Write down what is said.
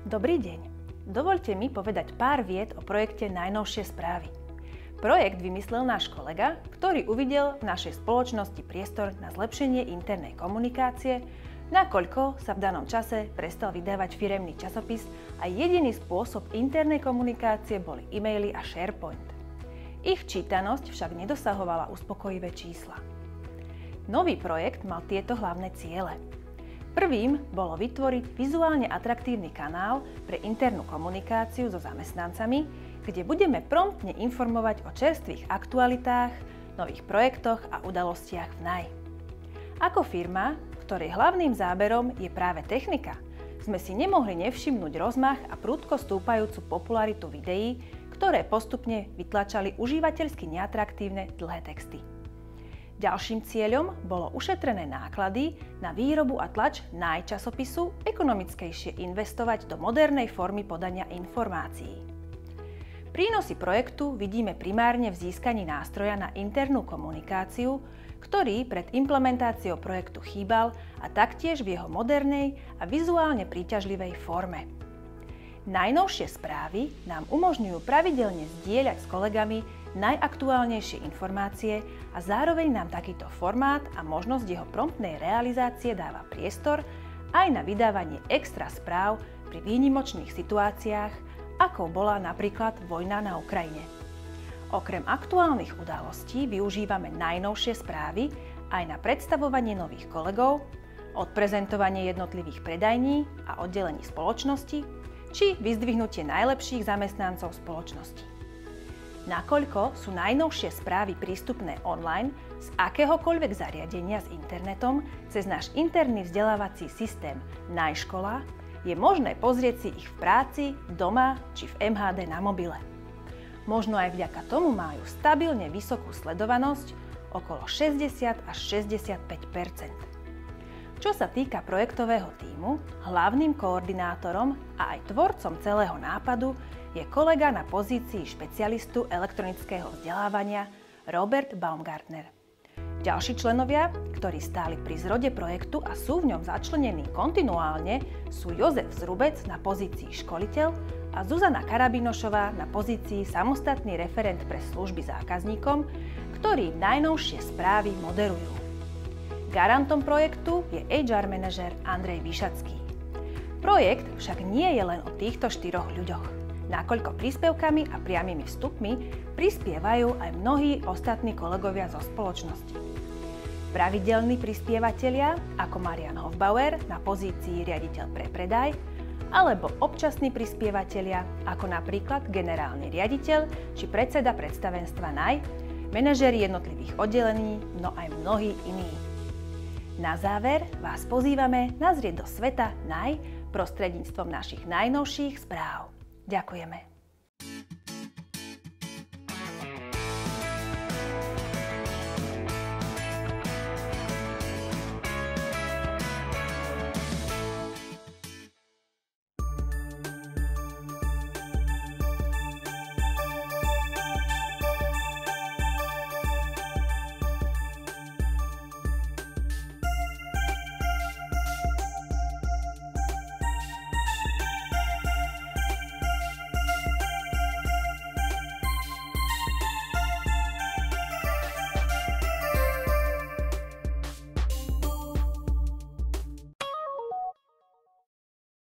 Dobrý deň. Dovoľte mi povedať pár viet o projekte Najnovšie správy. Projekt vymyslel náš kolega, ktorý uvidel v našej spoločnosti priestor na zlepšenie internej komunikácie, nakoľko sa v danom čase prestal vydávať firemný časopis a jediný spôsob internej komunikácie boli e-maily a SharePoint. Ich čítanosť však nedosahovala uspokojivé čísla. Nový projekt mal tieto hlavné ciele. Prvým bolo vytvoriť vizuálne atraktívny kanál pre internú komunikáciu so zamestnancami, kde budeme promptne informovať o čerstvých aktualitách, nových projektoch a udalostiach v NAJ. Ako firma, ktorej hlavným záberom je práve technika, sme si nemohli nevšimnúť rozmach a prudko stúpajúcu popularitu videí, ktoré postupne vytlačali užívateľsky neatraktívne dlhé texty. Ďalším cieľom bolo ušetrené náklady na výrobu a tlač NAJ časopisu ekonomickejšie investovať do modernej formy podania informácií. Prínosy projektu vidíme primárne v získaní nástroja na internú komunikáciu, ktorý pred implementáciou projektu chýbal, a taktiež v jeho modernej a vizuálne príťažlivej forme. Najnovšie správy nám umožňujú pravidelne zdieľať s kolegami najaktuálnejšie informácie a zároveň nám takýto formát a možnosť jeho promptnej realizácie dáva priestor aj na vydávanie extra správ pri výnimočných situáciách, ako bola napríklad vojna na Ukrajine. Okrem aktuálnych udalostí využívame najnovšie správy aj na predstavovanie nových kolegov, odprezentovanie jednotlivých predajní a oddelení spoločnosti, či vyzdvihnutie najlepších zamestnancov spoločnosti. Nakoľko sú najnovšie správy prístupné online z akéhokoľvek zariadenia s internetom cez náš interný vzdelávací systém Najškola, je možné pozrieť si ich v práci, doma či v MHD na mobile. Možno aj vďaka tomu majú stabilne vysokú sledovanosť okolo 60 až 65 %. Čo sa týka projektového tímu, hlavným koordinátorom a aj tvorcom celého nápadu je kolega na pozícii špecialistu elektronického vzdelávania Robert Baumgartner. Ďalší členovia, ktorí stáli pri zrode projektu a sú v ňom začlenení kontinuálne, sú Jozef Zrubec na pozícii školiteľ a Zuzana Karabinošová na pozícii samostatný referent pre služby zákazníkom, ktorí najnovšie správy moderujú. Garantom projektu je HR manažér Andrej Vyšacký. Projekt však nie je len o týchto 4 ľuďoch, nakoľko príspevkami a priamymi vstupmi prispievajú aj mnohí ostatní kolegovia zo spoločnosti. Pravidelní prispievatelia ako Marian Hofbauer na pozícii riaditeľ pre predaj, alebo občasní prispievatelia ako napríklad generálny riaditeľ či predseda predstavenstva NAJ, manažéri jednotlivých oddelení, no aj mnohí iní. Na záver vás pozývame nazrieť do sveta NAJ prostredníctvom našich najnovších správ. Ďakujeme.